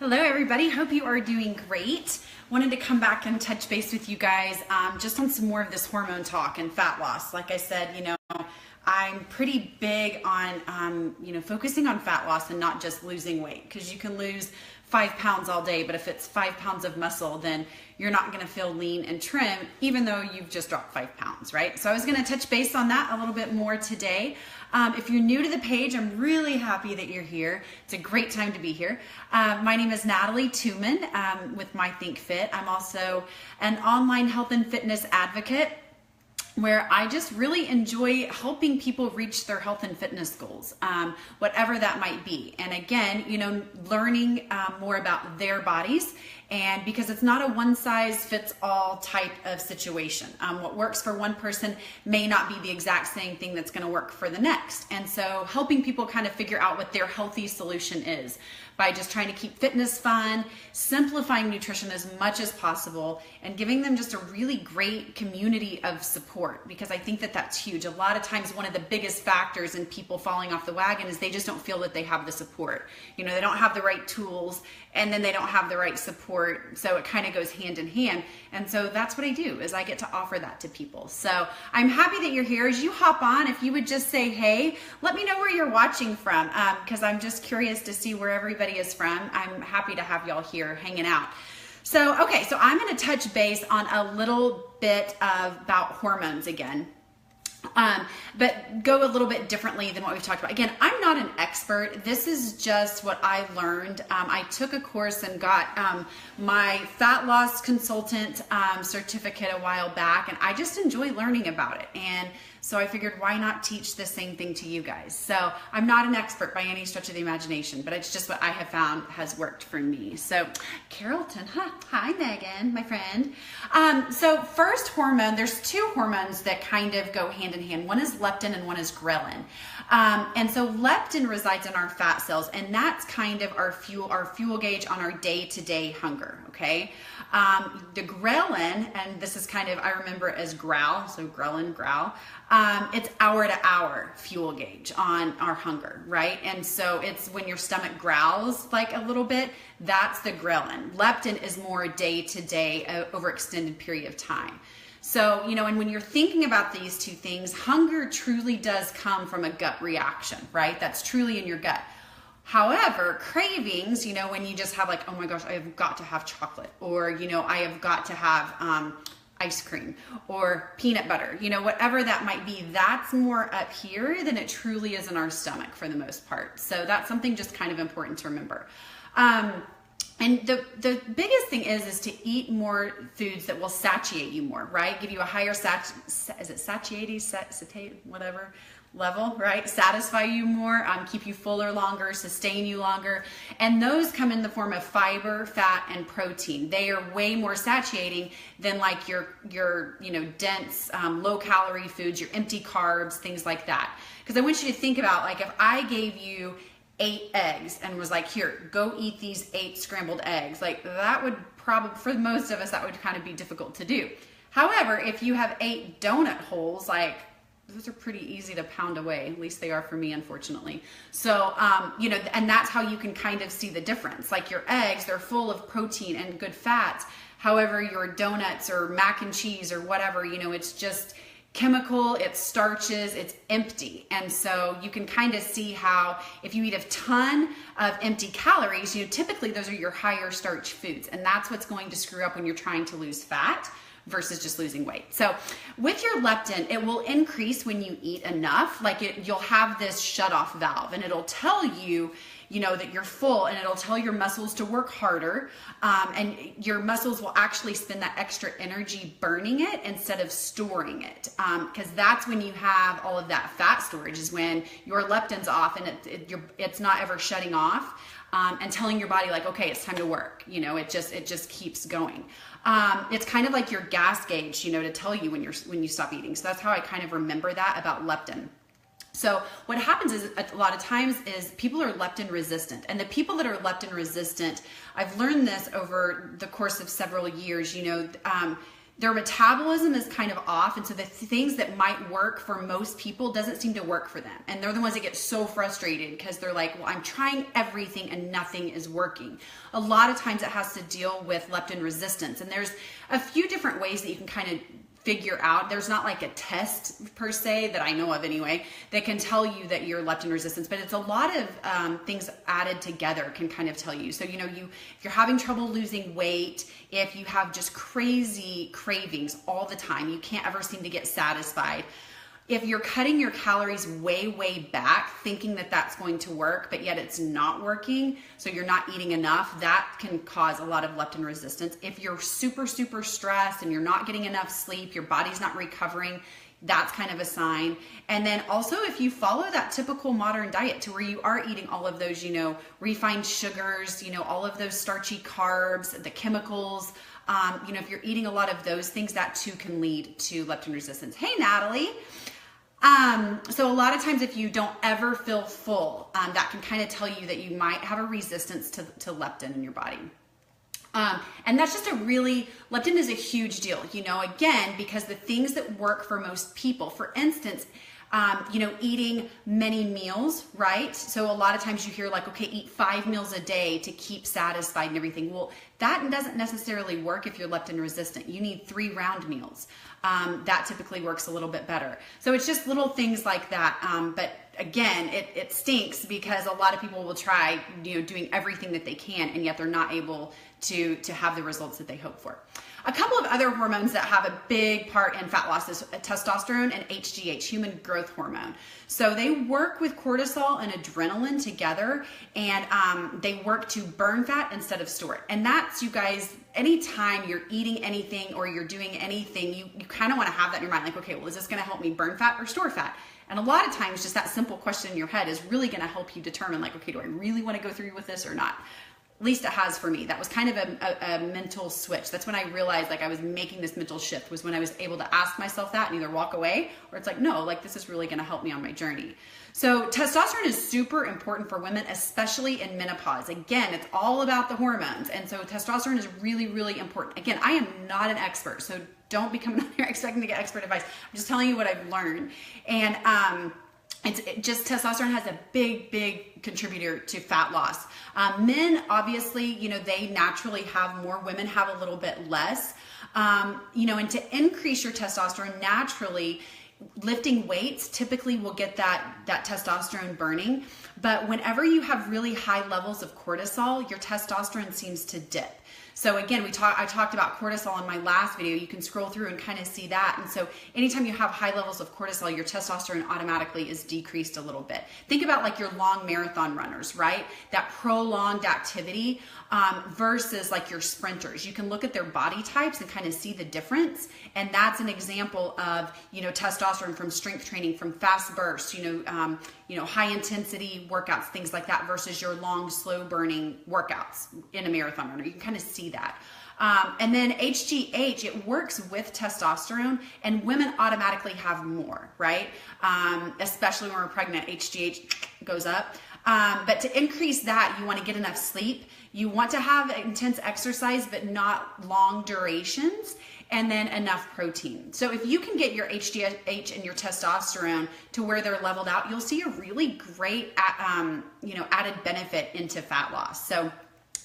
Hello everybody, hope you are doing great. Wanted to come back and touch base with you guys just on some more of this hormone talk and fat loss. Like I said, I'm pretty big on, focusing on fat loss and not just losing weight, because you can lose 5 pounds all day, but if it's 5 pounds of muscle, then you're not gonna feel lean and trim, even though you've just dropped 5 pounds, right? So I was gonna touch base on that a little bit more today. If you're new to the page, I'm really happy that you're here. It's a great time to be here. My name is Natalie Tooman with My Think Fit. I'm also an online health and fitness advocate, where I just really enjoy helping people reach their health and fitness goals, whatever that might be. And again, learning more about their bodies, and because it's not a one size fits all type of situation. What works for one person may not be the exact same thing that's gonna work for the next. And so helping people kind of figure out what their healthy solution is by just trying to keep fitness fun, simplifying nutrition as much as possible, and giving them just a really great community of support, because I think that that's huge. A lot of times one of the biggest factors in people falling off the wagon is they just don't feel that they have the support. They don't have the right tools, and then they don't have the right support, so it kind of goes hand in hand. And so that's what I do, is I get to offer that to people. So I'm happy that you're here. As you hop on, if you would just say hey, let me know where you're watching from, because I'm just curious to see where everybody is from. I'm happy to have y'all here hanging out. So I'm going to touch base on a little bit about hormones again. But go a little bit differently than what we've talked about. Again, I'm not an expert. This is just what I learned. I took a course and got my fat loss consultant certificate a while back, and I just enjoy learning about it. And so I figured, why not teach the same thing to you guys? So I'm not an expert by any stretch of the imagination, but it's just what I have found has worked for me. So Carrollton, hi Megan, my friend. So first hormone, there's two hormones that kind of go hand in hand. One is leptin and one is ghrelin. And so leptin resides in our fat cells, and that's kind of our fuel gauge on our day-to-day hunger, okay? The ghrelin, and this is kind of, I remember it as growl, so ghrelin, growl. It's hour-to-hour fuel gauge on our hunger, right? And so it's when your stomach growls like a little bit, that's the ghrelin. Leptin is more day-to-day over extended period of time. So, and when you're thinking about these two things, hunger truly does come from a gut reaction, right? That's truly in your gut. However, cravings, when you just have like, oh my gosh, I have got to have chocolate, or, I have got to have ice cream or peanut butter, whatever that might be, that's more up here than it truly is in our stomach for the most part. So that's something just kind of important to remember. And the biggest thing is to eat more foods that will satiate you more, right? Give you a higher satiety, whatever level, right? Satisfy you more, keep you fuller longer, sustain you longer. And those come in the form of fiber, fat, and protein. They are way more satiating than like your dense, low calorie foods, your empty carbs, things like that. Because I want you to think about, like, if I gave you 8 eggs and was like, here, go eat these 8 scrambled eggs, like that would probably, for most of us, that would kind of be difficult to do. However, if you have 8 donut holes, like those are pretty easy to pound away. At least they are for me, unfortunately. So, and that's how you can kind of see the difference. Like your eggs, they're full of protein and good fats. However, your donuts or mac and cheese or whatever, it's just chemical, it's starches, it's empty. And so you can kind of see how if you eat a ton of empty calories, typically those are your higher starch foods. And that's what's going to screw up when you're trying to lose fat versus just losing weight. So with your leptin, it will increase when you eat enough. Like you'll have this shut off valve, and it'll tell you, that you're full, and it'll tell your muscles to work harder. And your muscles will actually spend that extra energy burning it instead of storing it. Because that's when you have all of that fat storage, is when your leptin's off and it's not ever shutting off. And telling your body like, okay, it's time to work. It just keeps going. It's kind of like your gas gauge, to tell you when you stop eating. So that's how I kind of remember that about leptin. So what happens is a lot of times is people are leptin resistant, and the people that are leptin resistant, I've learned this over the course of several years, their metabolism is kind of off. And so the things that might work for most people doesn't seem to work for them. And they're the ones that get so frustrated because they're like, well, I'm trying everything and nothing is working. A lot of times it has to deal with leptin resistance. And there's a few different ways that you can kind of figure out. There's not like a test per se that I know of anyway that can tell you that you're leptin resistant, but it's a lot of things added together can kind of tell you. So, you know, if you're having trouble losing weight, if you have just crazy cravings all the time, you can't ever seem to get satisfied. If you're cutting your calories way back, thinking that that's going to work, but yet it's not working, so you're not eating enough, that can cause a lot of leptin resistance. If you're super stressed and you're not getting enough sleep, your body's not recovering, that's kind of a sign. And then also if you follow that typical modern diet to where you are eating all of those, you know, refined sugars, you know, all of those starchy carbs, the chemicals, you know, if you're eating a lot of those things, that too can lead to leptin resistance. Hey, Natalie. So a lot of times if you don't ever feel full, that can kind of tell you that you might have a resistance to leptin in your body. And that's just leptin is a huge deal, you know, again, because the things that work for most people, for instance, you know, eating many meals, right? So a lot of times you hear like, okay, eat 5 meals a day to keep satisfied and everything. Well, that doesn't necessarily work if you're leptin resistant. You need 3 round meals. That typically works a little bit better. So it's just little things like that. But again, it stinks because a lot of people will try, you know, doing everything that they can, and yet they're not able to have the results that they hope for. A couple of other hormones that have a big part in fat loss is testosterone and HGH, human growth hormone. So they work with cortisol and adrenaline together, and they work to burn fat instead of store it. And that's, you guys, anytime you're eating anything or you're doing anything, you kind of want to have that in your mind, like, okay, well, is this going to help me burn fat or store fat? And a lot of times just that simple question in your head is really going to help you determine, like, okay, do I really want to go through with this or not? At least it has for me. That was kind of a mental switch. That's when I realized like I was making this mental shift, was when I was able to ask myself that and either walk away or it's like, no, like this is really going to help me on my journey. So testosterone is super important for women, especially in menopause. Again, it's all about the hormones. And so testosterone is really important. Again, I am not an expert, so don't be coming on here expecting to get expert advice. I'm just telling you what I've learned. And just testosterone has a big contributor to fat loss. Men, obviously, you know, they naturally have more. Women have a little bit less. You know, and to increase your testosterone naturally, lifting weights typically will get that testosterone burning. But whenever you have really high levels of cortisol, your testosterone seems to dip. So again, I talked about cortisol in my last video. You can scroll through and kind of see that. And so anytime you have high levels of cortisol, your testosterone automatically is decreased a little bit. Think about like your long marathon runners, right? That prolonged activity versus like your sprinters. You can look at their body types and kind of see the difference. And that's an example of, you know, testosterone from strength training, from fast bursts, you know, high intensity workouts, things like that, versus your long, slow burning workouts in a marathon runner. You can kind of see that. And then HGH, it works with testosterone, and women automatically have more, right? Especially when we're pregnant, HGH goes up. But to increase that, you want to get enough sleep. You want to have intense exercise, but not long durations, and then enough protein. So if you can get your HGH and your testosterone to where they're leveled out, you'll see a really great, you know, added benefit into fat loss. So,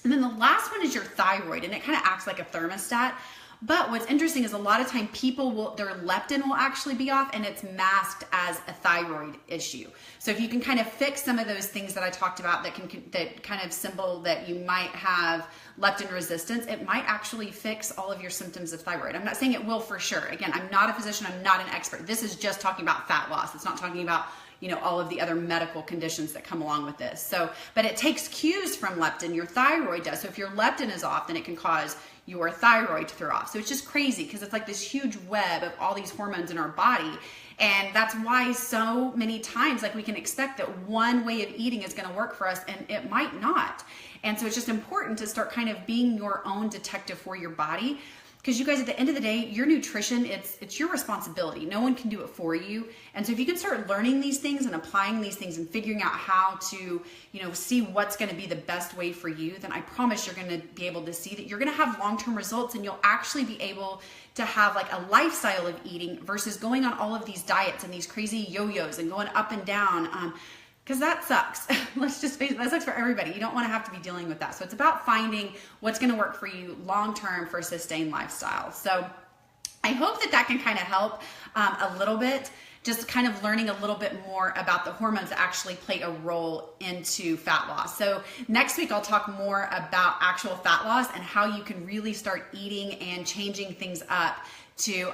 and then the last one is your thyroid, and it kind of acts like a thermostat. But what's interesting is a lot of time their leptin will actually be off, and it's masked as a thyroid issue. So if you can kind of fix some of those things that I talked about that kind of symbol that you might have leptin resistance, it might actually fix all of your symptoms of thyroid. I'm not saying it will for sure. Again, I'm not a physician. I'm not an expert. This is just talking about fat loss. It's not talking about, you know, all of the other medical conditions that come along with this. So, but it takes cues from leptin. Your thyroid does. So if your leptin is off, then it can cause your thyroid to throw off. So it's just crazy because it's like this huge web of all these hormones in our body. And that's why so many times, like, we can expect that one way of eating is going to work for us, and it might not. And so it's just important to start kind of being your own detective for your body. Because you guys, at the end of the day, your nutrition, it's your responsibility. No one can do it for you. And so if you can start learning these things and applying these things and figuring out how to, see what's going to be the best way for you, then I promise you're going to be able to see that you're going to have long-term results, and you'll actually be able to have like a lifestyle of eating versus going on all of these diets and these crazy yo-yos and going up and down. Because that sucks. Let's just face it, that sucks for everybody. You don't want to have to be dealing with that. So it's about finding what's going to work for you long-term for a sustained lifestyle. So I hope that can kind of help a little bit, just kind of learning a little bit more about the hormones that actually play a role into fat loss. So next week, I'll talk more about actual fat loss and how you can really start eating and changing things up to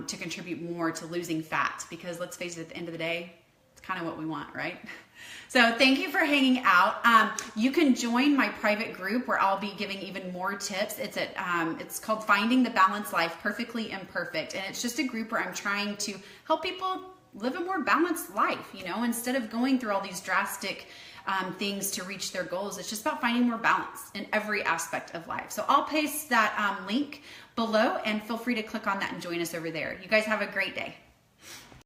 contribute more to losing fat. Because let's face it, at the end of the day, it's kind of what we want, right? So thank you for hanging out. You can join my private group where I'll be giving even more tips. It's called Finding the Balanced Life, Perfectly Imperfect. And it's just a group where I'm trying to help people live a more balanced life, instead of going through all these drastic things to reach their goals. It's just about finding more balance in every aspect of life. So I'll paste that link below, and feel free to click on that and join us over there. You guys have a great day.